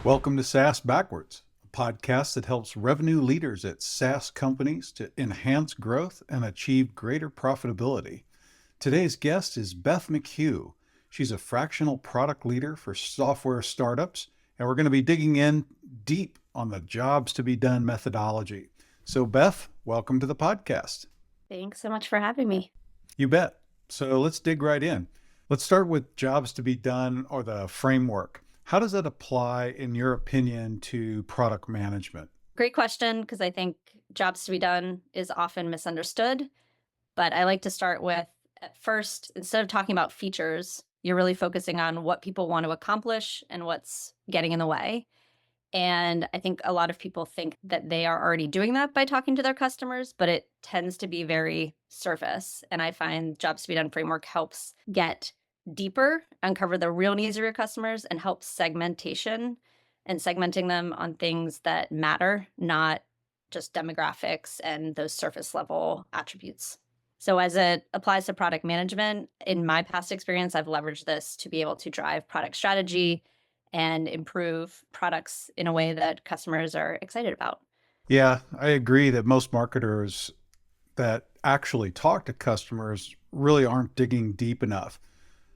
Welcome to SaaS Backwards, a podcast that helps revenue leaders at SaaS companies to enhance growth and achieve greater profitability. Today's guest is Beth McHugh. She's a fractional product leader for software startups, and we're going to be digging in deep on the jobs to be done methodology. So, Beth, welcome to the podcast. Thanks so much for having me. You bet. So, let's dig right in. Let's start with jobs to be done or the framework. How does that apply, in your opinion, to product management? Great question, because I think jobs to be done is often misunderstood. But I like to start with, at first, instead of talking about features, you're really focusing on what people want to accomplish and what's getting in the way. And I think a lot of people think that they are already doing that by talking to their customers, but it tends to be very surface. And I find jobs to be done framework helps get deeper, uncover the real needs of your customers, and help segmentation and segmenting them on things that matter, not just demographics and those surface level attributes. So, as it applies to product management, in my past experience, I've leveraged this to be able to drive product strategy and improve products in a way that customers are excited about. Yeah, I agree that most marketers that actually talk to customers really aren't digging deep enough.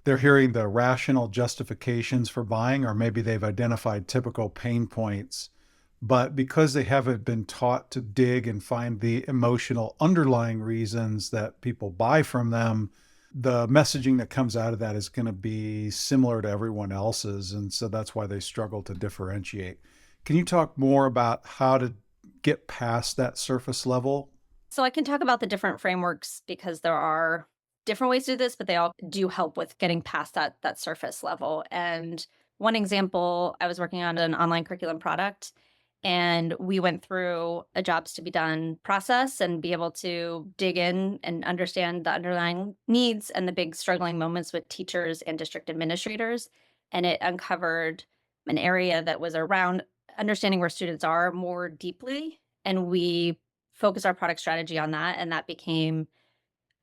They're hearing the rational justifications for buying, or maybe they've identified typical pain points. But because they haven't been taught to dig and find the emotional underlying reasons that people buy from them, the messaging that comes out of that is going to be similar to everyone else's. And so that's why they struggle to differentiate. Can you talk more about how to get past that surface level? So, I can talk about the different frameworks because there are different ways to do this, but they all do help with getting past that surface level. And one example, I was working on an online curriculum product, and we went through a jobs to be done process and be able to dig in and understand the underlying needs and the big struggling moments with teachers and district administrators. And it uncovered an area that was around understanding where students are more deeply. And we focused our product strategy on that. And that became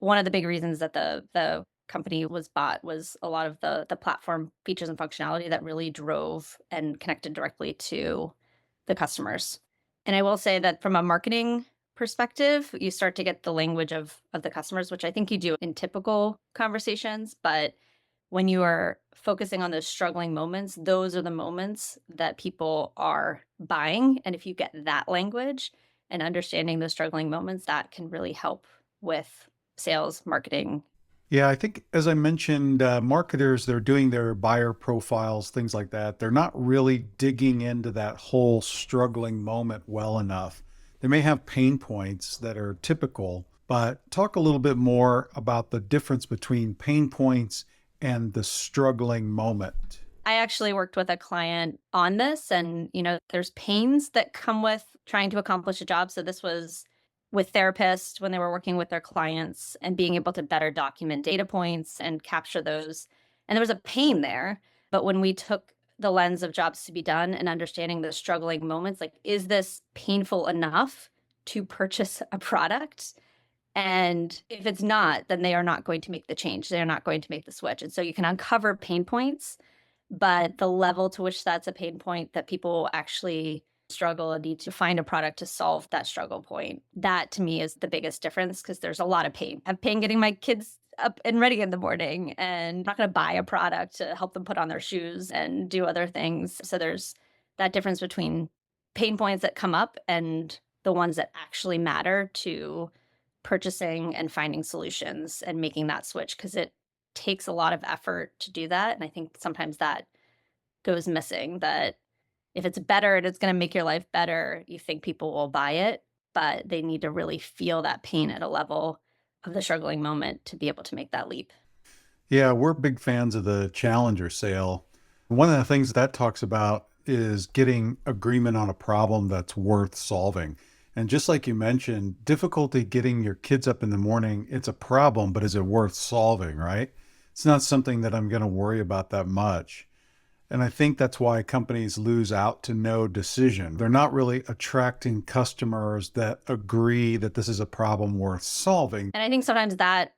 one of the big reasons that the company was bought, was a lot of the platform features and functionality that really drove and connected directly to the customers. And I will say that from a marketing perspective, you start to get the language of the customers, which I think you do in typical conversations. But when you are focusing on those struggling moments, those are the moments that people are buying. And if you get that language and understanding those struggling moments, that can really help with sales, marketing. Yeah, I think as I mentioned, marketers, they're doing their buyer profiles, things like that. They're not really digging into that whole struggling moment well enough. They may have pain points that are typical, but talk a little bit more about the difference between pain points and the struggling moment. I actually worked with a client on this, and there's pains that come with trying to accomplish a job. So this was with therapists when they were working with their clients and being able to better document data points and capture those. And there was a pain there. But when we took the lens of jobs to be done and understanding the struggling moments, like, is this painful enough to purchase a product? And if it's not, then they are not going to make the change. They're not going to make the switch. And so you can uncover pain points, but the level to which that's a pain point that people actually struggle and need to find a product to solve that struggle point. That to me is the biggest difference, because there's a lot of pain. I have pain getting my kids up and ready in the morning, and I'm not going to buy a product to help them put on their shoes and do other things. So there's that difference between pain points that come up and the ones that actually matter to purchasing and finding solutions and making that switch, because it takes a lot of effort to do that. And I think sometimes that goes missing, that if it's better and it's going to make your life better, you think people will buy it, but they need to really feel that pain at a level of the struggling moment to be able to make that leap. Yeah, we're big fans of the Challenger sale. One of the things that talks about is getting agreement on a problem that's worth solving. And just like you mentioned, difficulty getting your kids up in the morning, it's a problem, but is it worth solving, right? It's not something that I'm going to worry about that much. And I think that's why companies lose out to no decision. They're not really attracting customers that agree that this is a problem worth solving. And I think sometimes that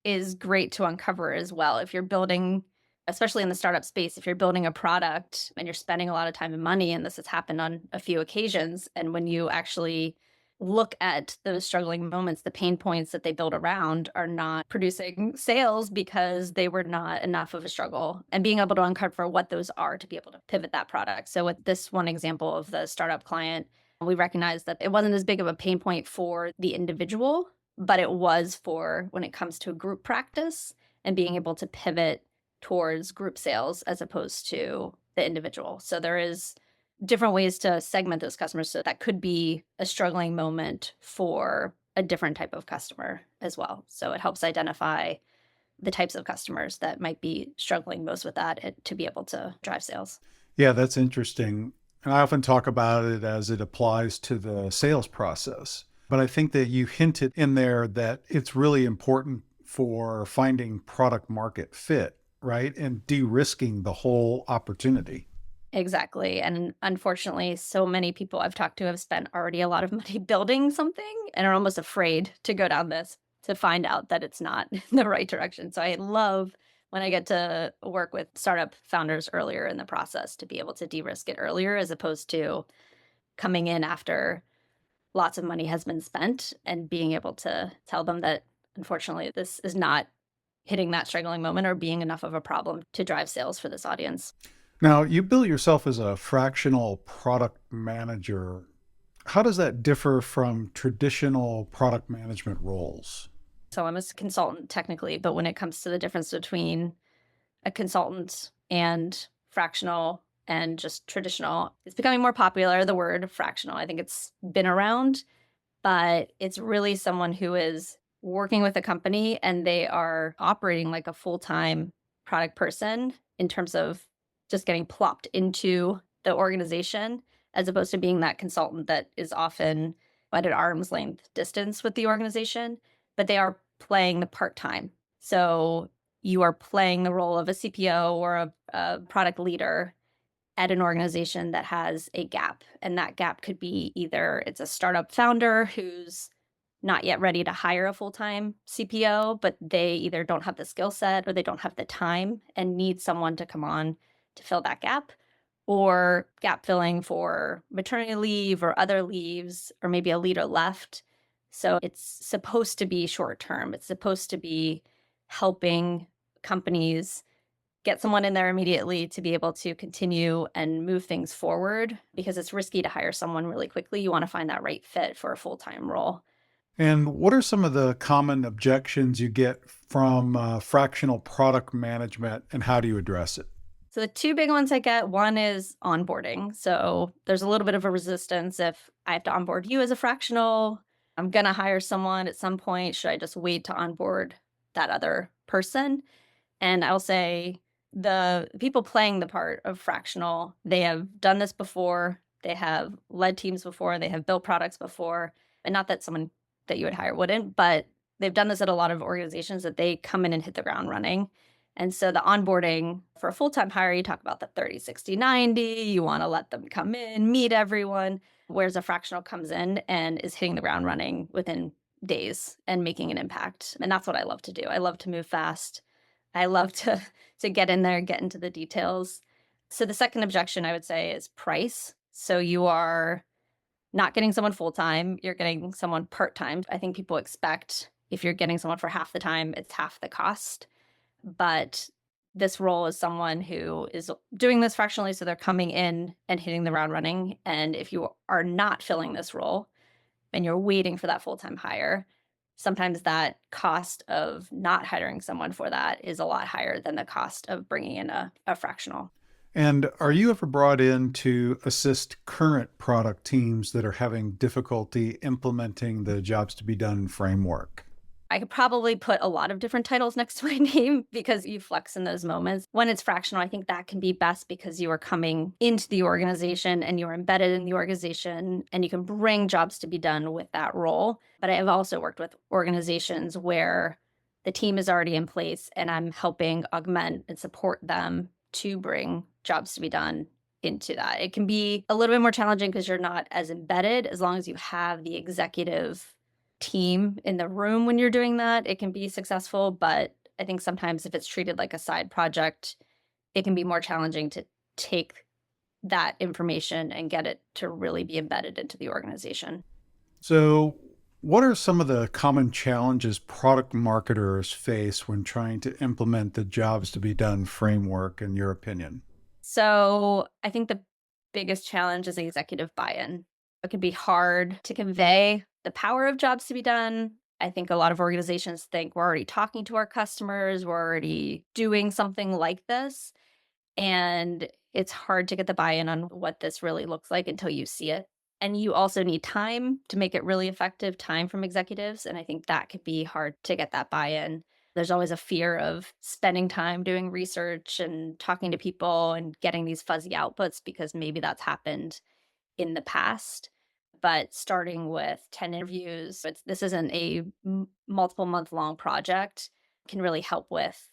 is great to uncover as well. If you're building especially in the startup space, if you're building a product and you're spending a lot of time and money, and this has happened on a few occasions, and when you actually look at those struggling moments, the pain points that they build around are not producing sales because they were not enough of a struggle, and being able to uncover what those are to be able to pivot that product. So with this one example of the startup client, we recognized that it wasn't as big of a pain point for the individual, but it was for when it comes to group practice and being able to pivot towards group sales as opposed to the individual. So there is different ways to segment those customers. So that could be a struggling moment for a different type of customer as well. So it helps identify the types of customers that might be struggling most with that to be able to drive sales. Yeah, that's interesting. And I often talk about it as it applies to the sales process. But I think that you hinted in there that it's really important for finding product market fit, right? And de-risking the whole opportunity. Exactly. And unfortunately, so many people I've talked to have spent already a lot of money building something and are almost afraid to go down this to find out that it's not the right direction. So I love when I get to work with startup founders earlier in the process to be able to de-risk it earlier as opposed to coming in after lots of money has been spent and being able to tell them that unfortunately this is not hitting that struggling moment or being enough of a problem to drive sales for this audience. Now, you bill yourself as a fractional product manager. How does that differ from traditional product management roles? So I'm a consultant technically, but when it comes to the difference between a consultant and fractional and just traditional, it's becoming more popular, the word fractional. I think it's been around, but it's really someone who is working with a company and they are operating like a full-time product person in terms of just getting plopped into the organization as opposed to being that consultant that is often at an arm's length distance with the organization, but they are playing the part-time. So you are playing the role of a CPO or a product leader at an organization that has a gap. And that gap could be either it's a startup founder who's not yet ready to hire a full-time CPO, but they either don't have the skill set or they don't have the time and need someone to come on to fill that gap, or gap filling for maternity leave or other leaves, or maybe a leader left. So it's supposed to be short term. It's supposed to be helping companies get someone in there immediately to be able to continue and move things forward because it's risky to hire someone really quickly. You want to find that right fit for a full-time role. And what are some of the common objections you get from fractional product management, and how do you address it? So the two big ones I get, one is onboarding. So there's a little bit of a resistance if I have to onboard you as a fractional. I'm going to hire someone at some point. Should I just wait to onboard that other person? And I'll say the people playing the part of fractional, they have done this before. They have led teams before. They have built products before. And not that someone that you would hire wouldn't, but they've done this at a lot of organizations that they come in and hit the ground running. And so the onboarding for a full-time hire, you talk about the 30, 60, 90. You want to let them come in, meet everyone, whereas a fractional comes in and is hitting the ground running within days and making an impact. And that's what I love to do. I love to move fast. I love to get in there, get into the details. So the second objection I would say is price. So you are not getting someone full-time, you're getting someone part-time. I think people expect if you're getting someone for half the time, it's half the cost. But this role is someone who is doing this fractionally, so they're coming in and hitting the ground running. And if you are not filling this role and you're waiting for that full-time hire, sometimes that cost of not hiring someone for that is a lot higher than the cost of bringing in a fractional. And are you ever brought in to assist current product teams that are having difficulty implementing the jobs to be done framework? I could probably put a lot of different titles next to my name because you flex in those moments. When it's fractional, I think that can be best because you are coming into the organization and you're embedded in the organization and you can bring jobs to be done with that role. But I have also worked with organizations where the team is already in place and I'm helping augment and support them to bring jobs to be done into that. It can be a little bit more challenging because you're not as embedded as long as you have the executive team in the room when you're doing that, it can be successful. But I think sometimes if it's treated like a side project, it can be more challenging to take that information and get it to really be embedded into the organization. So, what are some of the common challenges product marketers face when trying to implement the jobs to be done framework, in your opinion? So I think the biggest challenge is executive buy-in. It can be hard to convey the power of jobs to be done. I think a lot of organizations think we're already talking to our customers, we're already doing something like this. And it's hard to get the buy-in on what this really looks like until you see it. And you also need time to make it really effective, time from executives. And I think that could be hard to get that buy-in. There's always a fear of spending time doing research and talking to people and getting these fuzzy outputs because maybe that's happened in the past. But starting with 10 interviews, this isn't a multiple month long project, can really help with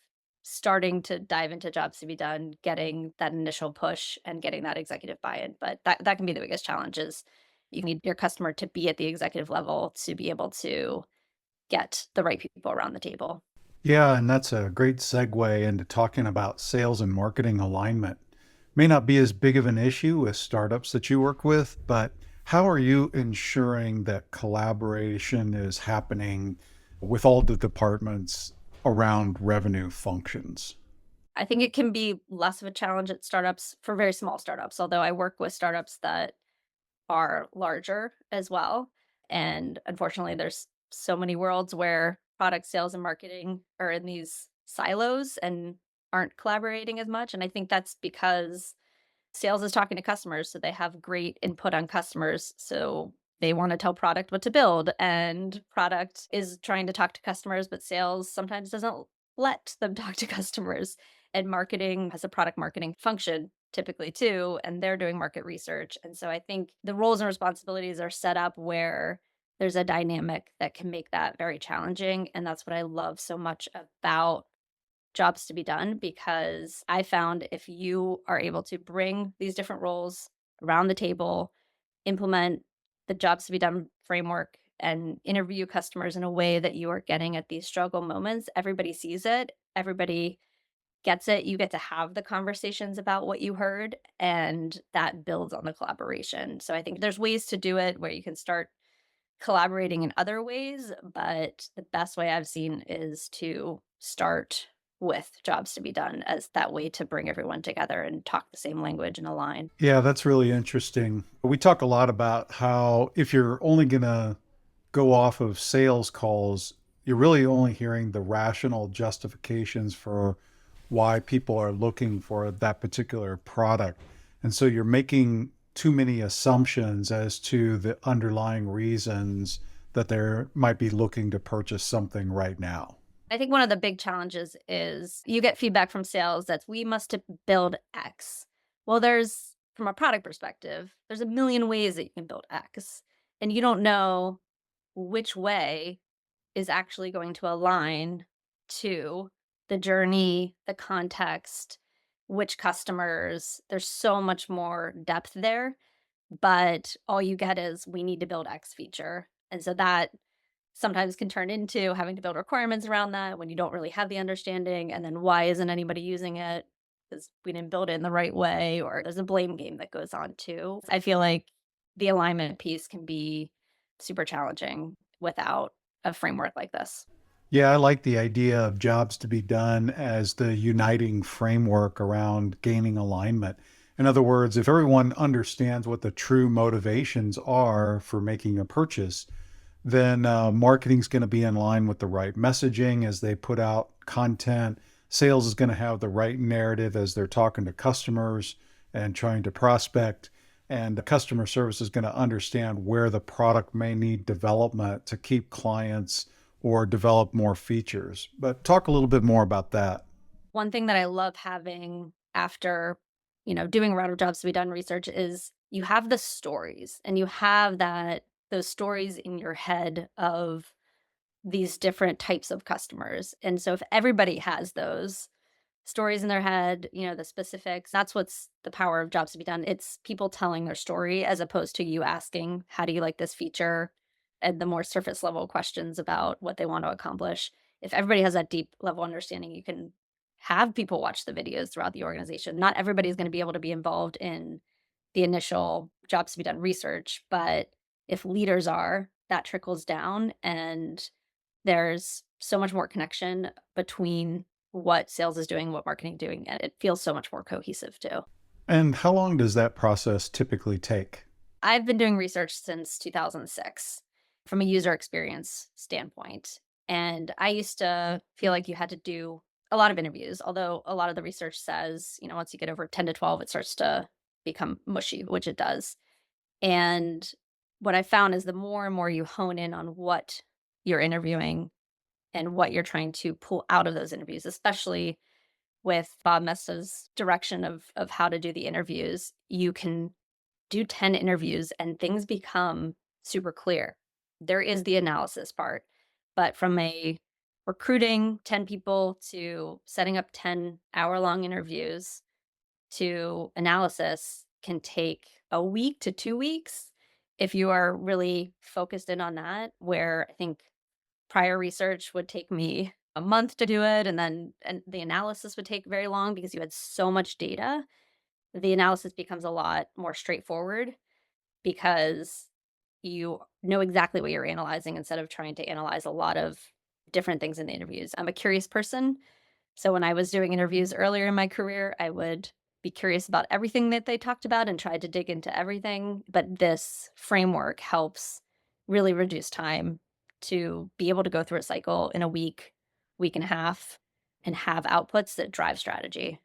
starting to dive into jobs to be done, getting that initial push and getting that executive buy-in. But that can be the biggest challenge is you need your customer to be at the executive level to be able to get the right people around the table. Yeah, and that's a great segue into talking about sales and marketing alignment. May not be as big of an issue with startups that you work with, but how are you ensuring that collaboration is happening with all the departments around revenue functions? I think it can be less of a challenge at startups for very small startups, although I work with startups that are larger as well. And unfortunately, there's so many worlds where product sales and marketing are in these silos and aren't collaborating as much. And I think that's because sales is talking to customers, so they have great input on customers. So they want to tell product what to build, and product is trying to talk to customers, but sales sometimes doesn't let them talk to customers. And marketing has a product marketing function typically too, and they're doing market research. And so I think the roles and responsibilities are set up where there's a dynamic that can make that very challenging. And that's what I love so much about jobs to be done because I found if you are able to bring these different roles around the table, implement the jobs to be done framework, and interview customers in a way that you are getting at these struggle moments, everybody sees it, everybody gets it. You get to have the conversations about what you heard, and that builds on the collaboration. So I think there's ways to do it where you can start collaborating in other ways, but the best way I've seen is to start with jobs to be done as that way to bring everyone together and talk the same language and align. Yeah, that's really interesting. We talk a lot about how if you're only going to go off of sales calls, you're really only hearing the rational justifications for why people are looking for that particular product. And so you're making too many assumptions as to the underlying reasons that they might be looking to purchase something right now. I think one of the big challenges is you get feedback from sales that we must build X. Well, from a product perspective, there's a million ways that you can build X, and you don't know which way is actually going to align to the journey, the context, which customers. There's so much more depth there, but all you get is we need to build X feature. And so that sometimes can turn into having to build requirements around that when you don't really have the understanding. And then why isn't anybody using it? Because we didn't build it in the right way, or there's a blame game that goes on too. I feel like the alignment piece can be super challenging without a framework like this. Yeah, I like the idea of jobs to be done as the uniting framework around gaining alignment. In other words, if everyone understands what the true motivations are for making a purchase, then marketing's going to be in line with the right messaging as they put out content. Sales is going to have the right narrative as they're talking to customers and trying to prospect. And the customer service is going to understand where the product may need development to keep clients or develop more features. But talk a little bit more about that. One thing that I love having after, doing a round of jobs to be done research is you have the stories and you have those stories in your head of these different types of customers. And so if everybody has those stories in their head, the specifics, that's what's the power of jobs to be done. It's people telling their story as opposed to you asking, how do you like this feature? And the more surface level questions about what they want to accomplish. If everybody has that deep level understanding, you can have people watch the videos throughout the organization. Not everybody's going to be able to be involved in the initial jobs to be done research, but if leaders are, that trickles down and there's so much more connection between what sales is doing, what marketing doing, and it feels so much more cohesive too. And how long does that process typically take? I've been doing research since 2006 from a user experience standpoint. And I used to feel like you had to do a lot of interviews, although a lot of the research says, once you get over 10 to 12, it starts to become mushy, which it does. And what I found is the more and more you hone in on what you're interviewing and what you're trying to pull out of those interviews, especially with Bob Mesta's direction of how to do the interviews, you can do 10 interviews and things become super clear. There is the analysis part, but from a recruiting 10 people to setting up 10-hour-long interviews to analysis can take a week to 2 weeks if you are really focused in on that, where I think prior research would take me a month to do it, and the analysis would take very long because you had so much data. The analysis becomes a lot more straightforward because you know exactly what you're analyzing instead of trying to analyze a lot of different things in the interviews. I'm a curious person. So when I was doing interviews earlier in my career, I would be curious about everything that they talked about and try to dig into everything. But this framework helps really reduce time to be able to go through a cycle in a week, week and a half, and have outputs that drive strategy.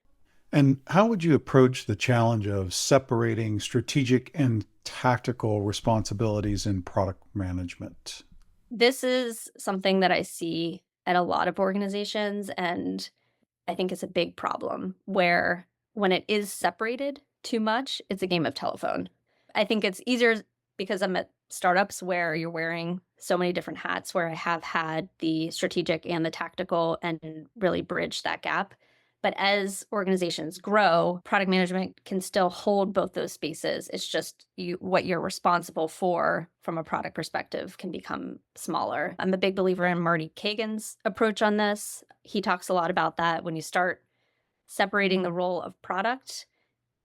And how would you approach the challenge of separating strategic and tactical responsibilities in product management? This is something that I see at a lot of organizations, and I think it's a big problem where when it is separated too much, it's a game of telephone. I think it's easier because I'm at startups where you're wearing so many different hats, where I have had the strategic and the tactical and really bridge that gap. But as organizations grow, product management can still hold both those spaces. It's just what you're responsible for from a product perspective can become smaller. I'm a big believer in Marty Kagan's approach on this. He talks a lot about that. When you start separating the role of product,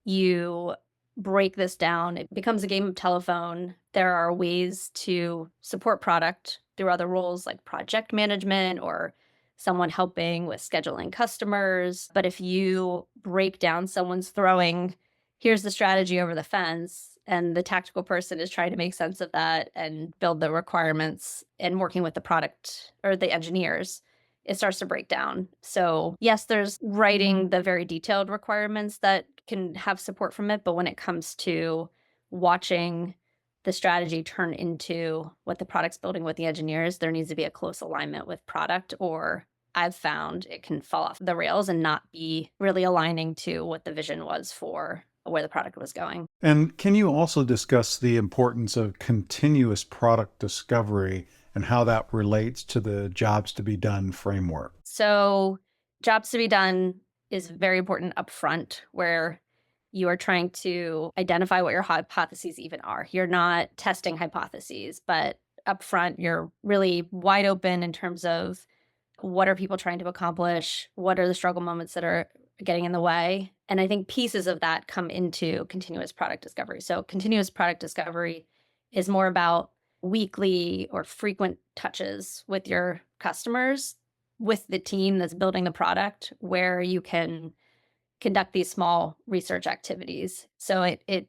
you break this down. It becomes a game of telephone. There are ways to support product through other roles like project management or someone helping with scheduling customers. But if you break down someone's throwing, here's the strategy over the fence, and the tactical person is trying to make sense of that and build the requirements and working with the product or the engineers, it starts to break down. So, yes, there's writing the very detailed requirements that can have support from it. But when it comes to watching the strategy turn into what the product's building with the engineers, there needs to be a close alignment with product, or I've found it can fall off the rails and not be really aligning to what the vision was for where the product was going. And can you also discuss the importance of continuous product discovery and how that relates to the jobs to be done framework? So, jobs to be done is very important upfront, where you are trying to identify what your hypotheses even are. You're not testing hypotheses, but upfront, you're really wide open in terms of what are people trying to accomplish? What are the struggle moments that are getting in the way? And I think pieces of that come into continuous product discovery. So, continuous product discovery is more about weekly or frequent touches with your customers, with the team that's building the product, where you can conduct these small research activities. So it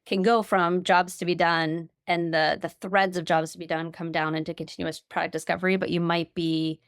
can go from jobs to be done, and the threads of jobs to be done come down into continuous product discovery, but you might be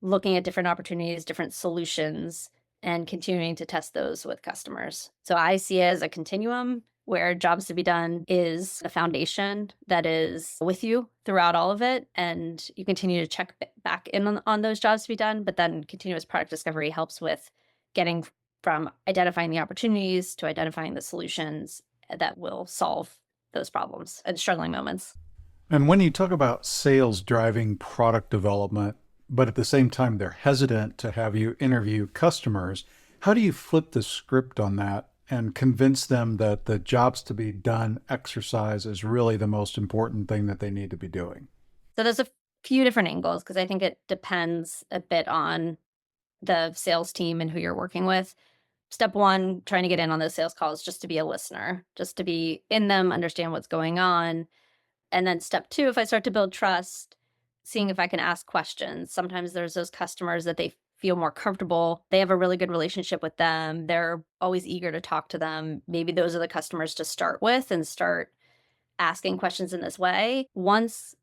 looking at different opportunities, different solutions, and continuing to test those with customers. So I see it as a continuum where jobs to be done is a foundation that is with you throughout all of it. And you continue to check back in on those jobs to be done. But then continuous product discovery helps with getting from identifying the opportunities to identifying the solutions that will solve those problems and struggling moments. And when you talk about sales driving product development, but at the same time they're hesitant to have you interview customers, how do you flip the script on that and convince them that the jobs to be done exercise is really the most important thing that they need to be doing? So there's a few different angles because I think it depends a bit on the sales team and who you're working with. Step one, trying to get in on those sales calls just to be a listener, just to be in them, understand what's going on. And then step two, if I start to build trust, seeing if I can ask questions. Sometimes there's those customers that they feel more comfortable. They have a really good relationship with them. They're always eager to talk to them. Maybe those are the customers to start with and start asking questions in this way. Once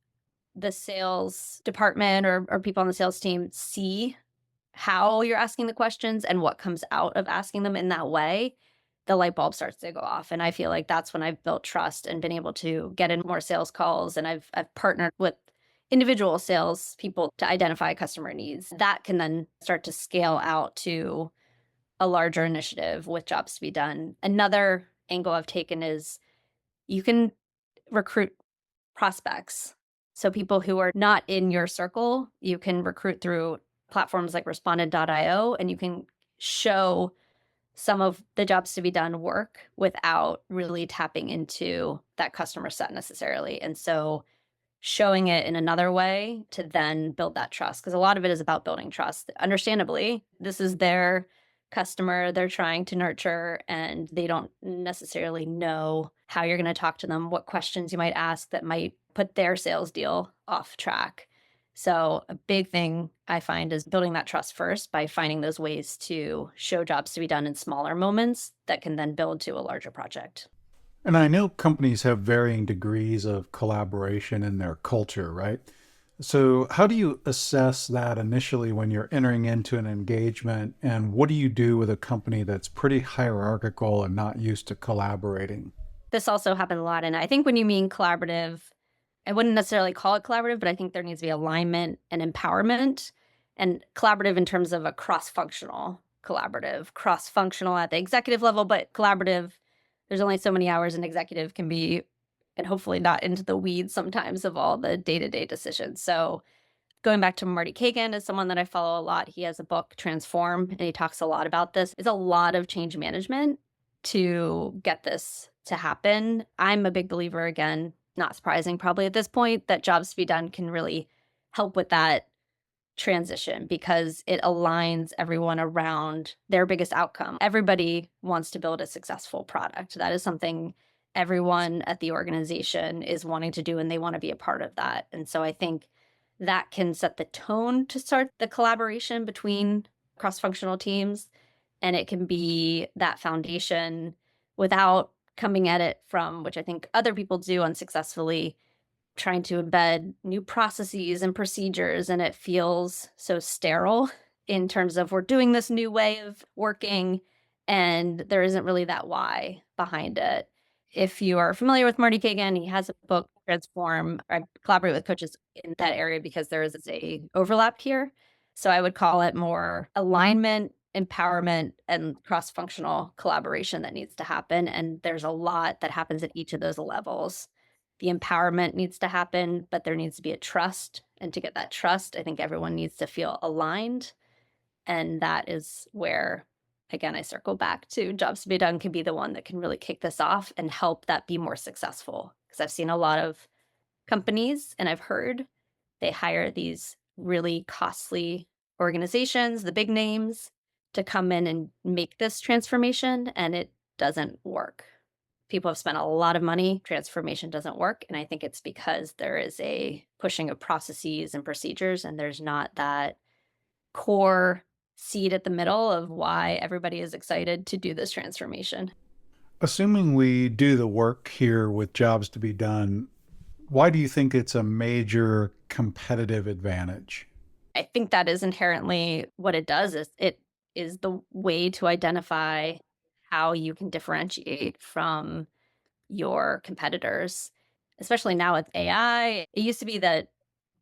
the sales department or people on the sales team see how you're asking the questions and what comes out of asking them in that way, the light bulb starts to go off. And I feel like that's when I've built trust and been able to get in more sales calls. And I've partnered with individual sales people to identify customer needs. That can then start to scale out to a larger initiative with jobs to be done. Another angle I've taken is you can recruit prospects. So people who are not in your circle, you can recruit through platforms like responded.io, and you can show some of the jobs to be done work without really tapping into that customer set necessarily. And so showing it in another way to then build that trust, because a lot of it is about building trust. Understandably, this is their customer they're trying to nurture, and they don't necessarily know how you're going to talk to them, what questions you might ask that might put their sales deal off track. So a big thing I find is building that trust first by finding those ways to show jobs to be done in smaller moments that can then build to a larger project. And I know companies have varying degrees of collaboration in their culture, right? So, how do you assess that initially when you're entering into an engagement? And what do you do with a company that's pretty hierarchical and not used to collaborating? This also happens a lot. And I think when you mean collaborative, I wouldn't necessarily call it collaborative, but I think there needs to be alignment and empowerment, and collaborative in terms of a cross-functional collaborative, cross-functional at the executive level, but collaborative, there's only so many hours an executive can be, and hopefully not into the weeds sometimes of all the day-to-day decisions. So going back to Marty Kagan is someone that I follow a lot. He has a book, Transform, and he talks a lot about this. It's a lot of change management to get this to happen. I'm a big believer, again, not surprising probably at this point, that jobs to be done can really help with that transition because it aligns everyone around their biggest outcome. Everybody wants to build a successful product. That is something everyone at the organization is wanting to do, and they want to be a part of that. And so I think that can set the tone to start the collaboration between cross-functional teams, and it can be that foundation without coming at it from, which I think other people do unsuccessfully, trying to embed new processes and procedures, and it feels so sterile in terms of we're doing this new way of working, and there isn't really that why behind it. If you are familiar with Marty Kagan, he has a book, Transform. I collaborate with coaches in that area because there is a overlap here. So I would call it more alignment, empowerment, and cross-functional collaboration that needs to happen. And there's a lot that happens at each of those levels. The empowerment needs to happen, but there needs to be a trust. And to get that trust, I think everyone needs to feel aligned. And that is where, again, I circle back to jobs to be done can be the one that can really kick this off and help that be more successful. Because I've seen a lot of companies and I've heard they hire these really costly organizations, the big names, to come in and make this transformation, and it doesn't work. People have spent a lot of money, transformation doesn't work, and I think it's because there is a pushing of processes and procedures, and there's not that core seed at the middle of why everybody is excited to do this transformation. Assuming we do the work here with jobs to be done, why do you think it's a major competitive advantage? I think that is inherently what it does is it is the way to identify how you can differentiate from your competitors, especially now with AI. It used to be that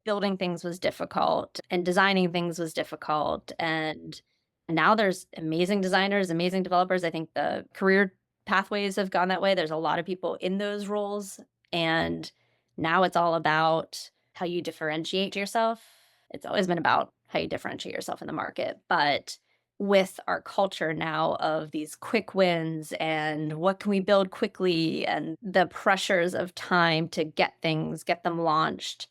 building things was difficult and designing things was difficult. And now there's amazing designers, amazing developers. I think the career pathways have gone that way. There's a lot of people in those roles. And now it's all about how you differentiate yourself. It's always been about how you differentiate yourself in the market. But with our culture now of these quick wins and what can we build quickly and the pressures of time to get things, get them launched,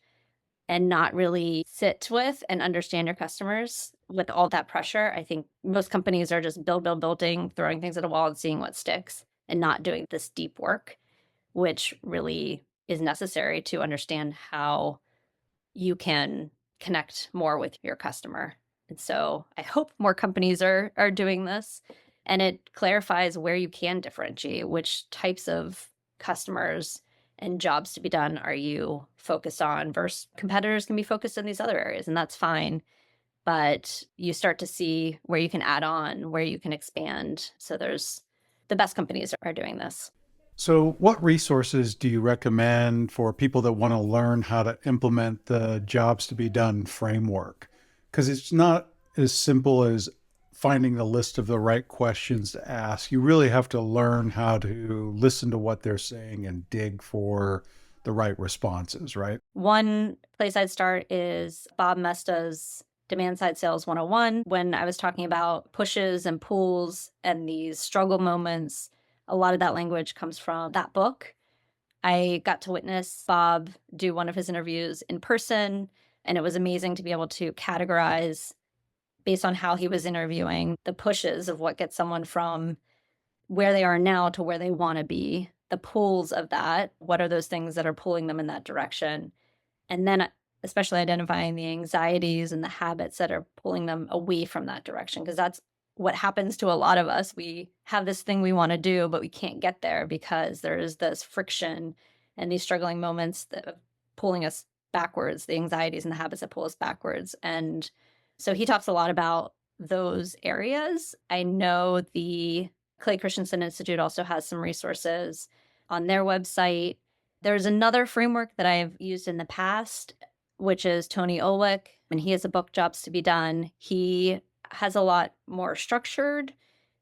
and not really sit with and understand your customers, with all that pressure, I think most companies are just building, throwing things at a wall and seeing what sticks and not doing this deep work, which really is necessary to understand how you can connect more with your customer. And so I hope more companies are doing this, and it clarifies where you can differentiate, which types of customers and jobs to be done are you focused on versus competitors can be focused in these other areas, and that's fine. But you start to see where you can add on, where you can expand. So there's the best companies are doing this. So, what resources do you recommend for people that want to learn how to implement the jobs to be done framework? Because it's not as simple as finding the list of the right questions to ask. You really have to learn how to listen to what they're saying and dig for the right responses, right? One place I'd start is Bob Mesta's Demand Side Sales 101. When I was talking about pushes and pulls and these struggle moments, a lot of that language comes from that book. I got to witness Bob do one of his interviews in person, and it was amazing to be able to categorize based on how he was interviewing the pushes of what gets someone from where they are now to where they want to be, the pulls of that. What are those things that are pulling them in that direction? And then especially identifying the anxieties and the habits that are pulling them away from that direction, because that's what happens to a lot of us. We have this thing we want to do, but we can't get there because there is this friction and these struggling moments that are pulling us backwards, the anxieties and the habits that pull us backwards. And so he talks a lot about those areas. I know the Clay Christensen Institute also has some resources on their website. There's another framework that I've used in the past, which is Tony Olwick, and he has a book, Jobs to be Done. He has a lot more structured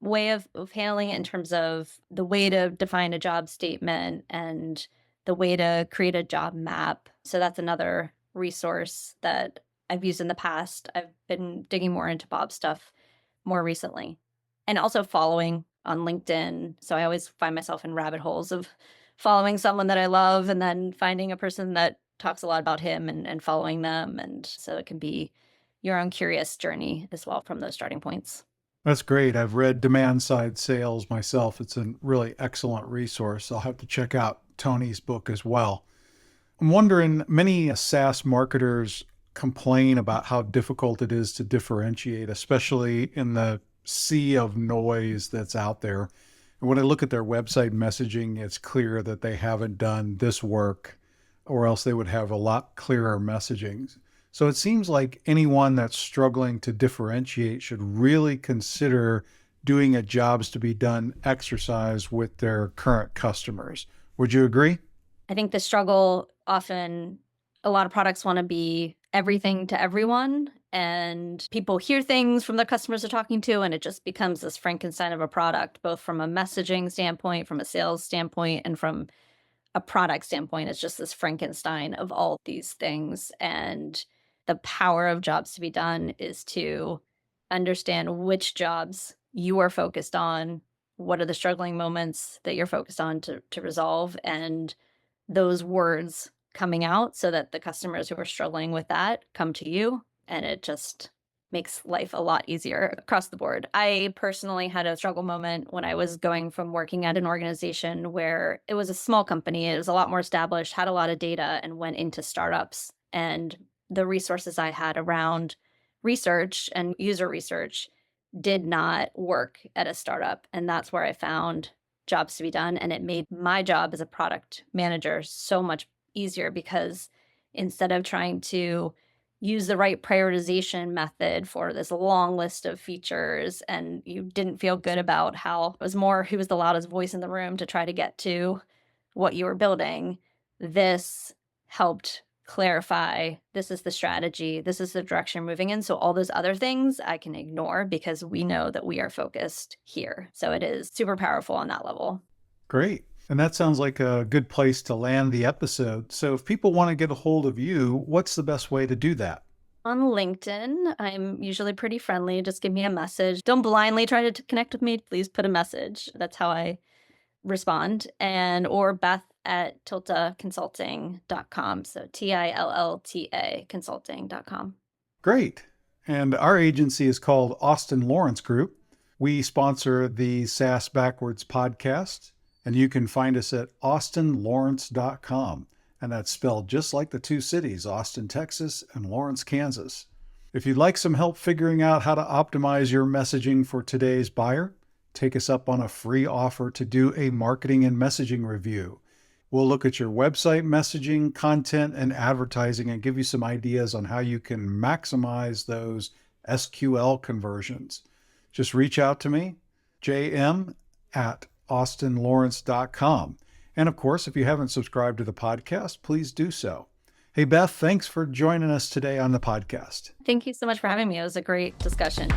way of handling it in terms of the way to define a job statement and the way to create a job map. So that's another resource that I've used in the past. I've been digging more into Bob's stuff more recently, and also following on LinkedIn. So I always find myself in rabbit holes of following someone that I love and then finding a person that talks a lot about him and following them. And so it can be your own curious journey as well from those starting points. That's great. I've read Demand Side Sales myself. It's a really excellent resource. I'll have to check out Tony's book as well. I'm wondering, many SaaS marketers complain about how difficult it is to differentiate, especially in the sea of noise that's out there. And when I look at their website messaging, it's clear that they haven't done this work, or else they would have a lot clearer messaging. So it seems like anyone that's struggling to differentiate should really consider doing a jobs to be done exercise with their current customers. Would you agree? I think the struggle often, a lot of products want to be everything to everyone. And people hear things from their customers they're talking to, and it just becomes this Frankenstein of a product, both from a messaging standpoint, from a sales standpoint, and from a product standpoint. It's just this Frankenstein of all these things. And the power of jobs to be done is to understand which jobs you are focused on, what are the struggling moments that you're focused on to resolve, and those words coming out so that the customers who are struggling with that come to you, and it just makes life a lot easier across the board. I personally had a struggle moment when I was going from working at an organization where it was a small company, it was a lot more established, had a lot of data, and went into startups. And the resources I had around research and user research did not work at a startup. And that's where I found jobs to be done. And it made my job as a product manager so much easier, because instead of trying to use the right prioritization method for this long list of features, and you didn't feel good about how it was more who was the loudest voice in the room to try to get to what you were building, this helped clarify, this is the strategy, this is the direction we're moving in. So all those other things I can ignore because we know that we are focused here. So it is super powerful on that level. Great. And that sounds like a good place to land the episode. So if people want to get a hold of you, what's the best way to do that? On LinkedIn, I'm usually pretty friendly. Just give me a message. Don't blindly try to connect with me. Please put a message. That's how I respond. And or Beth at tiltaconsulting.com. So TILLTA consulting.com. Great. And our agency is called Austin Lawrence Group. We sponsor the SaaS Backwards podcast, and you can find us at austinlawrence.com. And that's spelled just like the two cities, Austin, Texas, and Lawrence, Kansas. If you'd like some help figuring out how to optimize your messaging for today's buyer, take us up on a free offer to do a marketing and messaging review. We'll look at your website messaging, content, and advertising and give you some ideas on how you can maximize those SQL conversions. Just reach out to me, jm@austinlawrence.com. And of course, if you haven't subscribed to the podcast, please do so. Hey, Beth, thanks for joining us today on the podcast. Thank you so much for having me. It was a great discussion.